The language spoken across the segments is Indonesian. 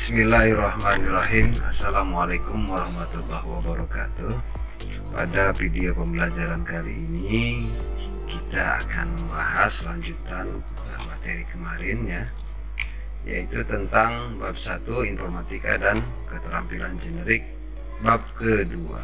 Bismillahirrahmanirrahim. Assalamualaikum warahmatullahi wabarakatuh. Pada video pembelajaran kali ini kita akan membahas lanjutan materi kemarin ya, yaitu tentang bab 1 informatika dan keterampilan generik bab kedua.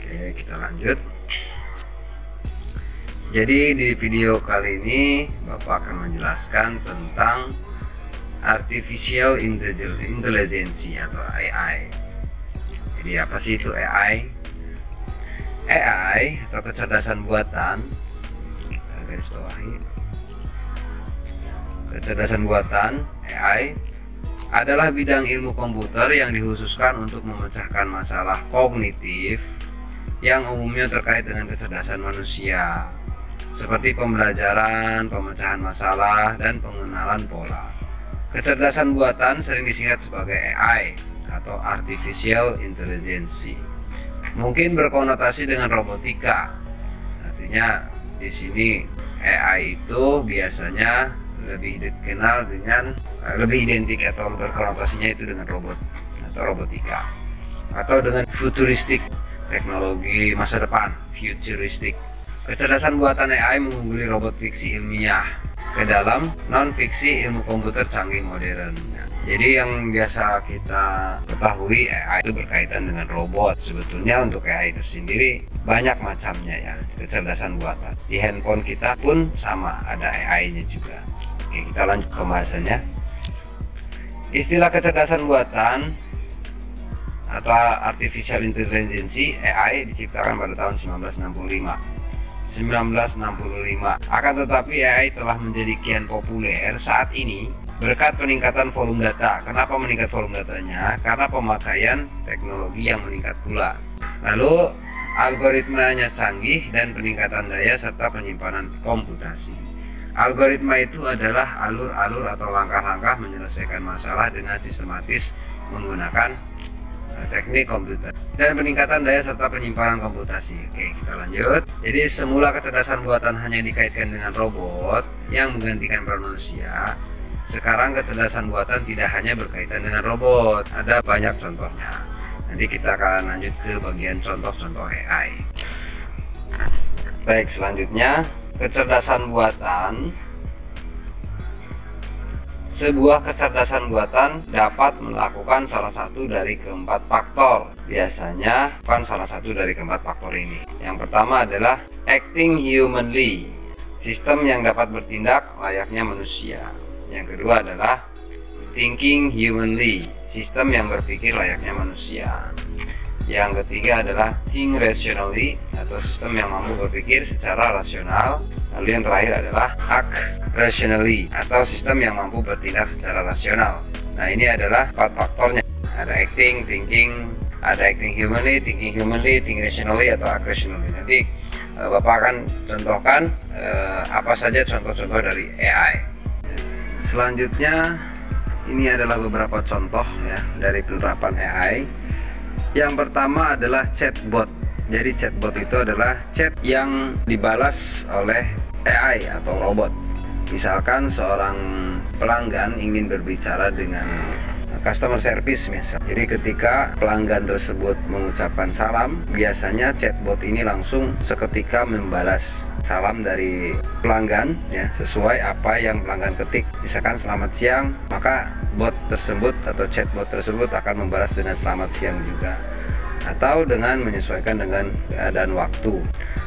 Oke, kita lanjut. Jadi di video kali ini Bapak akan menjelaskan tentang Artificial Intelligence atau AI. Jadi apa sih itu AI? AI atau kecerdasan buatan, kita garis bawahi. Kecerdasan buatan AI adalah bidang ilmu komputer yang dikhususkan untuk memecahkan masalah kognitif yang umumnya terkait dengan kecerdasan manusia, seperti pembelajaran, pemecahan masalah, dan pengenalan pola. Kecerdasan buatan sering disingkat sebagai AI atau Artificial Intelligence. Mungkin berkonotasi dengan robotika. Artinya di sini AI itu biasanya lebih dikenal dengan lebih identik atau berkonotasinya itu dengan robot atau robotika, atau dengan futuristik, teknologi masa depan, futuristik. Kecerdasan buatan AI mengungguli robot fiksi ilmiah ke dalam non-fiksi ilmu komputer canggih modern. Jadi yang biasa kita ketahui AI itu berkaitan dengan robot. Sebetulnya untuk AI itu sendiri banyak macamnya ya, kecerdasan buatan. Di handphone kita pun sama, ada AI-nya juga. Oke, kita lanjut pembahasannya. Istilah kecerdasan buatan atau Artificial Intelligence AI diciptakan pada tahun 1965. Akan tetapi AI telah menjadi kian populer saat ini berkat peningkatan volume data. Kenapa meningkat volume datanya? Karena pemakaian teknologi yang meningkat pula. Lalu algoritmanya canggih dan peningkatan daya serta penyimpanan komputasi. Algoritma itu adalah alur-alur atau langkah-langkah menyelesaikan masalah dengan sistematis menggunakan teknik komputer dan peningkatan daya serta penyimpanan komputasi. Oke, kita lanjut. Jadi semula kecerdasan buatan hanya dikaitkan dengan robot yang menggantikan peran manusia. Sekarang kecerdasan buatan tidak hanya berkaitan dengan robot, ada banyak contohnya. Nanti kita akan lanjut ke bagian contoh-contoh AI. Baik, selanjutnya kecerdasan buatan. Sebuah kecerdasan buatan dapat melakukan salah satu dari keempat faktor. Biasanya bukan salah satu dari keempat faktor ini. Yang pertama adalah acting humanly, sistem yang dapat bertindak layaknya manusia. Yang kedua adalah thinking humanly, sistem yang berpikir layaknya manusia. Yang ketiga adalah think rationally atau sistem yang mampu berpikir secara rasional. Lalu yang terakhir adalah act rationally atau sistem yang mampu bertindak secara rasional. Nah, ini adalah 4 faktornya. Ada acting, thinking, ada acting humanly, thinking rationally atau act rationally. Nanti Bapak akan contohkan apa saja contoh-contoh dari AI. Selanjutnya ini adalah beberapa contoh ya dari penerapan AI. Yang pertama adalah chatbot. Jadi chatbot itu adalah chat yang dibalas oleh AI atau robot. Misalkan seorang pelanggan ingin berbicara dengan customer service misal. Jadi ketika pelanggan tersebut mengucapkan salam, biasanya chatbot ini langsung seketika membalas salam dari pelanggan ya, sesuai apa yang pelanggan ketik. Misalkan selamat siang, maka bot tersebut atau chatbot tersebut akan membalas dengan selamat siang juga, atau dengan menyesuaikan dengan keadaan waktu.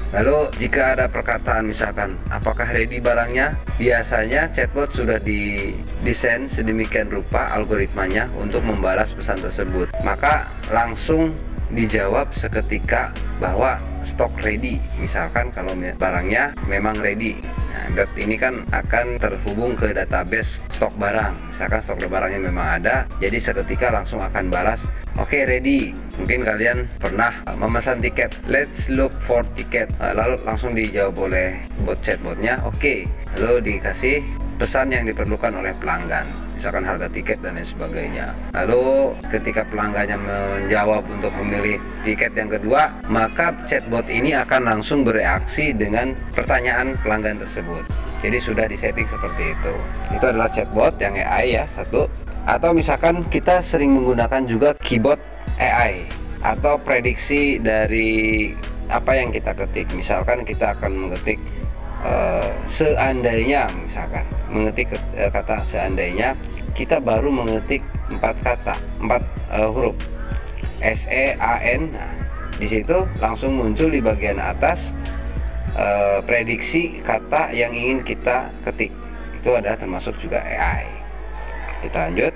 Lalu jika ada perkataan misalkan apakah ready barangnya, biasanya chatbot sudah didesain sedemikian rupa algoritmanya untuk membalas pesan tersebut, maka langsung dijawab seketika bahwa stok ready. Misalkan kalau barangnya memang ready, nah, bot ini kan akan terhubung ke database stok barang. Misalkan stok barangnya memang ada, jadi seketika langsung akan balas, oke, ready. Mungkin kalian pernah memesan tiket, let's look for ticket. Lalu langsung dijawab oleh bot chatbotnya, oke. Lalu dikasih pesan yang diperlukan oleh pelanggan, misalkan harga tiket dan lain sebagainya. Lalu ketika pelanggannya menjawab untuk memilih tiket yang kedua, maka chatbot ini akan langsung bereaksi dengan pertanyaan pelanggan tersebut. Jadi sudah disetting seperti itu. Itu adalah chatbot yang AI ya, satu. Atau misalkan kita sering menggunakan juga keyboard AI atau prediksi dari apa yang kita ketik. Misalkan kita akan mengetik seandainya, misalkan mengetik kata seandainya, kita baru mengetik 4 huruf SEAN. Nah, di situ langsung muncul di bagian atas prediksi kata yang ingin kita ketik. Itu ada termasuk juga AI. Kita lanjut.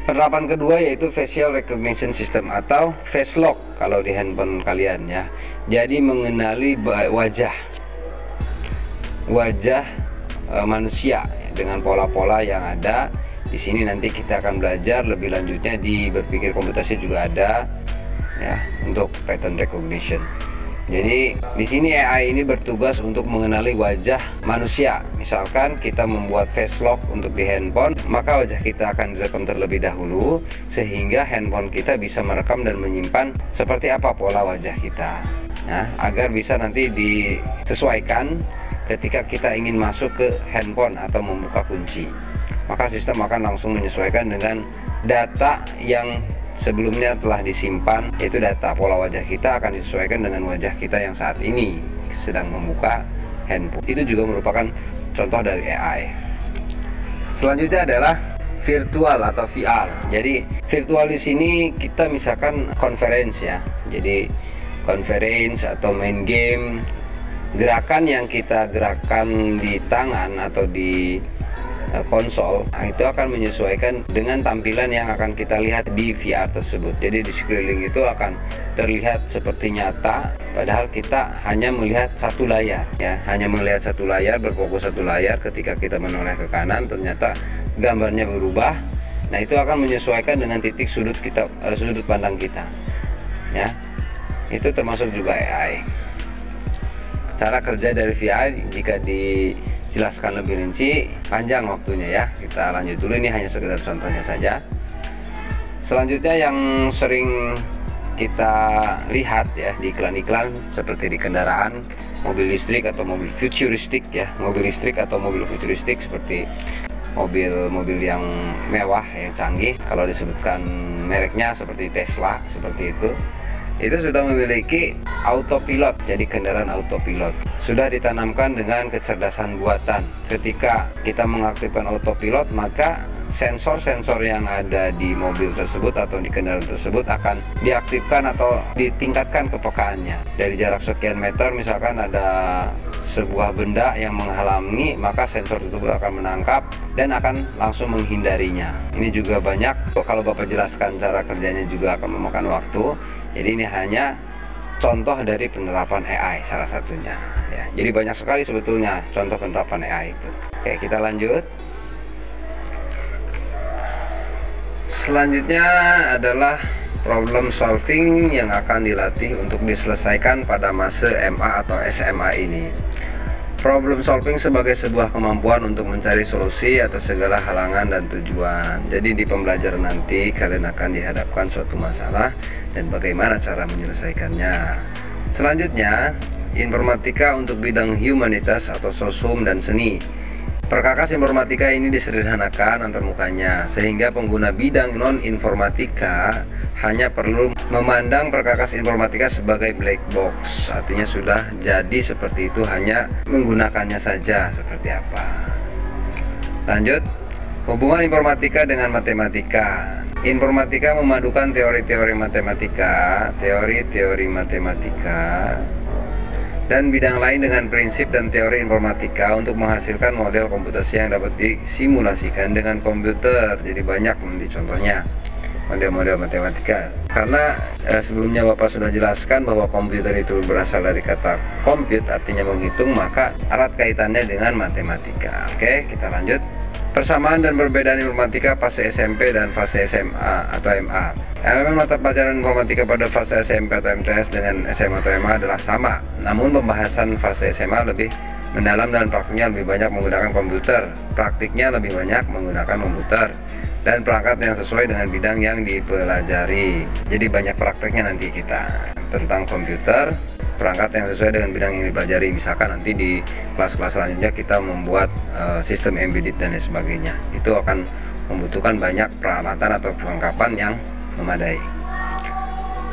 Penerapan kedua yaitu facial recognition system atau face lock kalau di handphone kalian ya. Jadi mengenali wajah manusia dengan pola-pola yang ada. Di sini nanti kita akan belajar lebih lanjutnya, di berpikir komputasi juga ada ya untuk pattern recognition. Jadi di sini AI ini bertugas untuk mengenali wajah manusia. Misalkan kita membuat face lock untuk di handphone, maka wajah kita akan direkam terlebih dahulu sehingga handphone kita bisa merekam dan menyimpan seperti apa pola wajah kita. Nah, agar bisa nanti disesuaikan ketika kita ingin masuk ke handphone atau membuka kunci. Maka sistem akan langsung menyesuaikan dengan data yang sebelumnya telah disimpan, yaitu data pola wajah kita akan disesuaikan dengan wajah kita yang saat ini sedang membuka handphone. Itu juga merupakan contoh dari AI. Selanjutnya adalah virtual atau VR. Jadi virtual di sini kita misalkan conference ya. Jadi conference atau main game, gerakan yang kita gerakan di tangan atau di konsol, nah, itu akan menyesuaikan dengan tampilan yang akan kita lihat di VR tersebut. Jadi di sekeliling itu akan terlihat seperti nyata, padahal kita hanya melihat satu layar ya, hanya melihat satu layar, berfokus satu layar. Ketika kita menoleh ke kanan, ternyata gambarnya berubah. Nah, itu akan menyesuaikan dengan titik sudut kita, sudut pandang kita ya. Itu termasuk juga AI. Cara kerja dari VR jika dijelaskan lebih rinci panjang waktunya ya. Kita lanjut dulu, ini hanya sekedar contohnya saja. Selanjutnya yang sering kita lihat ya di iklan-iklan seperti di kendaraan, mobil listrik atau mobil futuristik ya, mobil listrik atau mobil futuristik seperti mobil-mobil yang mewah yang canggih. Kalau disebutkan mereknya seperti Tesla, seperti itu sudah memiliki autopilot. Jadi kendaraan autopilot sudah ditanamkan dengan kecerdasan buatan. Ketika kita mengaktifkan autopilot, maka sensor-sensor yang ada di mobil tersebut atau di kendaraan tersebut akan diaktifkan atau ditingkatkan kepekaannya. Dari jarak sekian meter misalkan ada sebuah benda yang menghalangi, maka sensor tersebut akan menangkap dan akan langsung menghindarinya. Ini juga banyak, kalau Bapak jelaskan cara kerjanya juga akan memakan waktu. Jadi ini hanya contoh dari penerapan AI salah satunya ya. Jadi banyak sekali sebetulnya contoh penerapan AI itu. Oke, kita lanjut. Selanjutnya adalah problem solving yang akan dilatih untuk diselesaikan pada masa MA atau SMA ini. Problem solving sebagai sebuah kemampuan untuk mencari solusi atas segala halangan dan tujuan. Jadi di pembelajaran nanti kalian akan dihadapkan suatu masalah dan bagaimana cara menyelesaikannya. Selanjutnya, informatika untuk bidang humanitas atau soshum dan seni. Perkakas informatika ini disederhanakan antarmukanya sehingga pengguna bidang non-informatika hanya perlu memandang perkakas informatika sebagai black box. Artinya sudah jadi seperti itu, hanya menggunakannya saja seperti apa. Lanjut, hubungan informatika dengan matematika. Informatika memadukan teori-teori matematika, teori-teori matematika dan bidang lain dengan prinsip dan teori informatika untuk menghasilkan model komputasi yang dapat disimulasikan dengan komputer. Jadi banyak nanti contohnya model-model matematika. Karena sebelumnya Bapak sudah jelaskan bahwa komputer itu berasal dari kata compute, artinya menghitung, maka erat kaitannya dengan matematika. Oke, kita lanjut. Persamaan dan perbedaan informatika fase SMP dan fase SMA atau MA. Elemen mata pelajaran informatika pada fase SMP atau MTS dengan SMA atau MA adalah sama, namun pembahasan fase SMA lebih mendalam dan praktiknya lebih banyak menggunakan komputer. Praktiknya lebih banyak menggunakan komputer dan perangkat yang sesuai dengan bidang yang dipelajari. Jadi banyak prakteknya nanti kita tentang komputer, perangkat yang sesuai dengan bidang yang dipelajari. Misalkan nanti di kelas-kelas selanjutnya kita membuat sistem embedded dan lain sebagainya. Itu akan membutuhkan banyak peralatan atau perlengkapan yang memadai.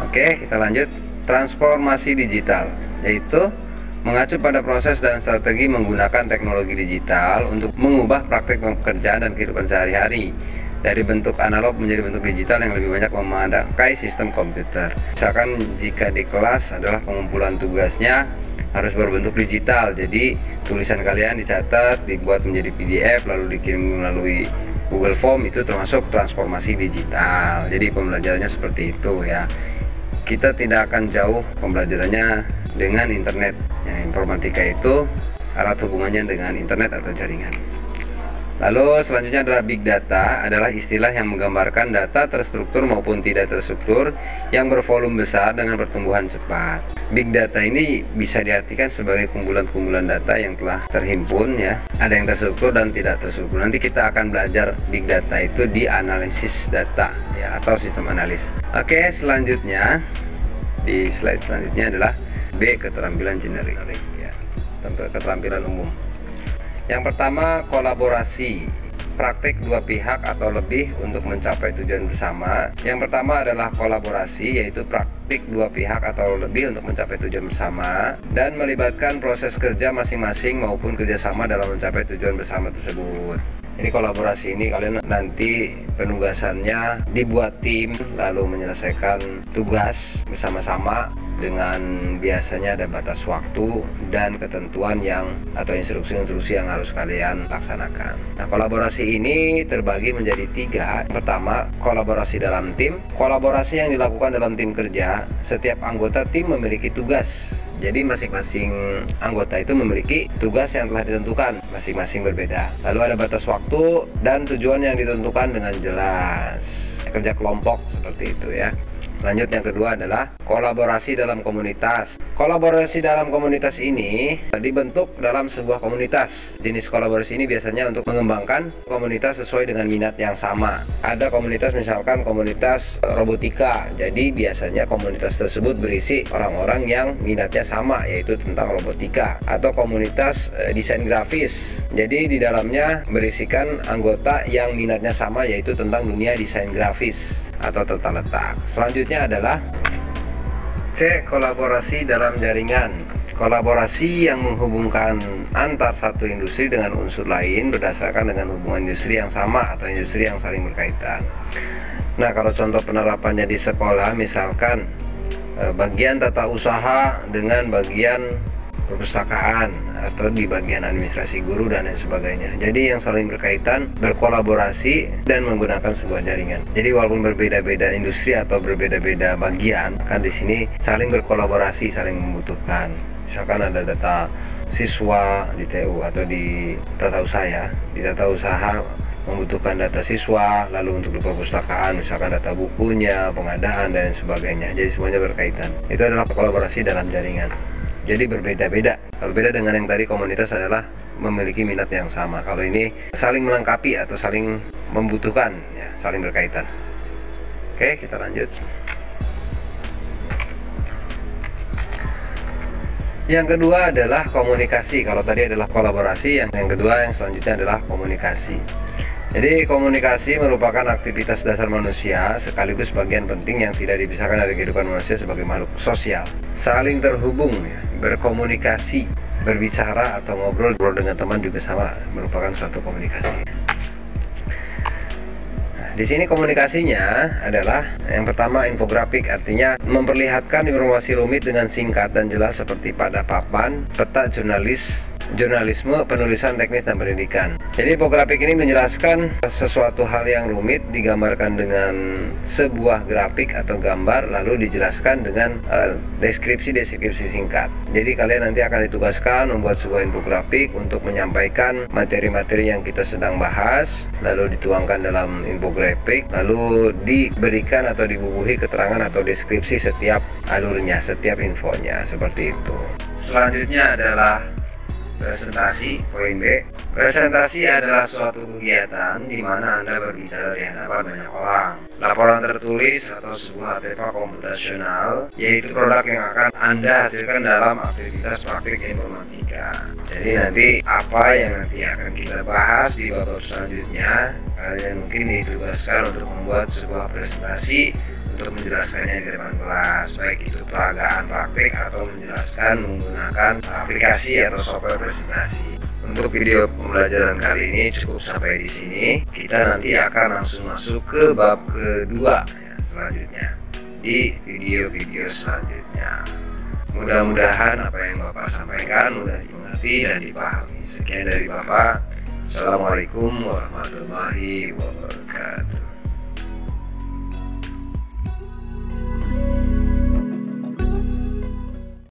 Oke, kita lanjut. Transformasi digital, yaitu mengacu pada proses dan strategi menggunakan teknologi digital untuk mengubah praktek pekerjaan dan kehidupan sehari-hari dari bentuk analog menjadi bentuk digital yang lebih banyak memakai sistem komputer. Misalkan jika di kelas adalah pengumpulan tugasnya harus berbentuk digital, jadi tulisan kalian dicatat, dibuat menjadi PDF, lalu dikirim melalui Google Form, itu termasuk transformasi digital. Jadi pembelajarannya seperti itu ya. Kita tidak akan jauh pembelajarannya dengan internet. Informatika itu erat hubungannya dengan internet atau jaringan. Lalu selanjutnya adalah big data, adalah istilah yang menggambarkan data terstruktur maupun tidak terstruktur yang bervolume besar dengan pertumbuhan cepat. Big data ini bisa diartikan sebagai kumpulan-kumpulan data yang telah terhimpun ya. Ada yang terstruktur dan tidak terstruktur. Nanti kita akan belajar big data itu di analisis data ya, atau sistem analis. Oke, selanjutnya di slide selanjutnya adalah B, keterampilan generik ya, keterampilan umum. Yang pertama, kolaborasi, praktik dua pihak atau lebih untuk mencapai tujuan bersama. Yang pertama adalah kolaborasi, yaitu praktik dua pihak atau lebih untuk mencapai tujuan bersama dan melibatkan proses kerja masing-masing maupun kerjasama dalam mencapai tujuan bersama tersebut. Jadi kolaborasi ini kalian nanti penugasannya dibuat tim lalu menyelesaikan tugas bersama-sama dengan biasanya ada batas waktu dan ketentuan yang atau instruksi-instruksi yang harus kalian laksanakan. Nah, kolaborasi ini terbagi menjadi 3. Yang pertama, kolaborasi dalam tim. Kolaborasi yang dilakukan dalam tim kerja, setiap anggota tim memiliki tugas. Jadi masing-masing anggota itu memiliki tugas yang telah ditentukan, masing-masing berbeda. Lalu ada batas waktu dan tujuan yang ditentukan dengan jelas. Kerja kelompok seperti itu ya. Lanjut, yang kedua adalah kolaborasi dalam komunitas. Kolaborasi dalam komunitas ini dibentuk dalam sebuah komunitas. Jenis kolaborasi ini biasanya untuk mengembangkan komunitas sesuai dengan minat yang sama. Ada komunitas, misalkan komunitas robotika. Jadi biasanya komunitas tersebut berisi orang-orang yang minatnya sama, yaitu tentang robotika. Atau komunitas desain grafis. Jadi di dalamnya berisikan anggota yang minatnya sama, yaitu tentang dunia desain grafis atau tata letak. Selanjutnya adalah C, kolaborasi dalam jaringan. Kolaborasi yang menghubungkan antar satu industri dengan unsur lain berdasarkan dengan hubungan industri yang sama atau industri yang saling berkaitan. Nah, kalau contoh penerapannya di sekolah, misalkan bagian tata usaha dengan bagian perpustakaan atau di bagian administrasi guru dan lain sebagainya. Jadi yang saling berkaitan, berkolaborasi dan menggunakan sebuah jaringan. Jadi walaupun berbeda-beda industri atau berbeda-beda bagian, kan di sini saling berkolaborasi, saling membutuhkan. Misalkan ada data siswa di TU atau di tata usaha ya. Di tata usaha membutuhkan data siswa, lalu untuk di perpustakaan misalkan data bukunya, pengadaan dan lain sebagainya. Jadi semuanya berkaitan. Itu adalah kolaborasi dalam jaringan. Jadi berbeda-beda. Kalau beda dengan yang tadi, komunitas adalah memiliki minat yang sama. Kalau ini saling melengkapi atau saling membutuhkan, ya, saling berkaitan. Oke, kita lanjut. Yang kedua adalah komunikasi. Kalau tadi adalah kolaborasi, yang kedua yang selanjutnya adalah komunikasi. Jadi komunikasi merupakan aktivitas dasar manusia sekaligus bagian penting yang tidak dipisahkan dari kehidupan manusia sebagai makhluk sosial. Saling terhubung, ya, berkomunikasi, berbicara atau ngobrol dengan teman juga sama merupakan suatu komunikasi. Nah, di sini komunikasinya adalah yang pertama infografik, artinya memperlihatkan informasi rumit dengan singkat dan jelas seperti pada papan, peta jurnalisme, penulisan teknis dan pendidikan. Jadi infografik ini menjelaskan sesuatu hal yang rumit digambarkan dengan sebuah grafik atau gambar lalu dijelaskan dengan deskripsi singkat. Jadi kalian nanti akan ditugaskan membuat sebuah infografik untuk menyampaikan materi-materi yang kita sedang bahas, lalu dituangkan dalam infografik, lalu diberikan atau dibubuhi keterangan atau deskripsi setiap alurnya, setiap infonya, seperti itu. Selanjutnya adalah presentasi, poin B. Presentasi adalah suatu kegiatan di mana Anda berbicara di hadapan banyak orang. Laporan tertulis atau sebuah artefak komputasional, yaitu produk yang akan Anda hasilkan dalam aktivitas praktik informatika. Jadi nanti apa yang nanti akan kita bahas di babak selanjutnya, kalian mungkin ditugaskan untuk membuat sebuah presentasi untuk menjelaskannya di depan kelas, baik itu peragaan praktik atau menjelaskan menggunakan aplikasi atau software presentasi. Untuk video pembelajaran kali ini cukup sampai di sini. Kita nanti akan langsung masuk ke bab kedua ya, selanjutnya di video-video selanjutnya. Mudah-mudahan apa yang Bapak sampaikan mudah dimengerti dan dipahami. Sekian dari Bapak. Assalamualaikum warahmatullahi wabarakatuh.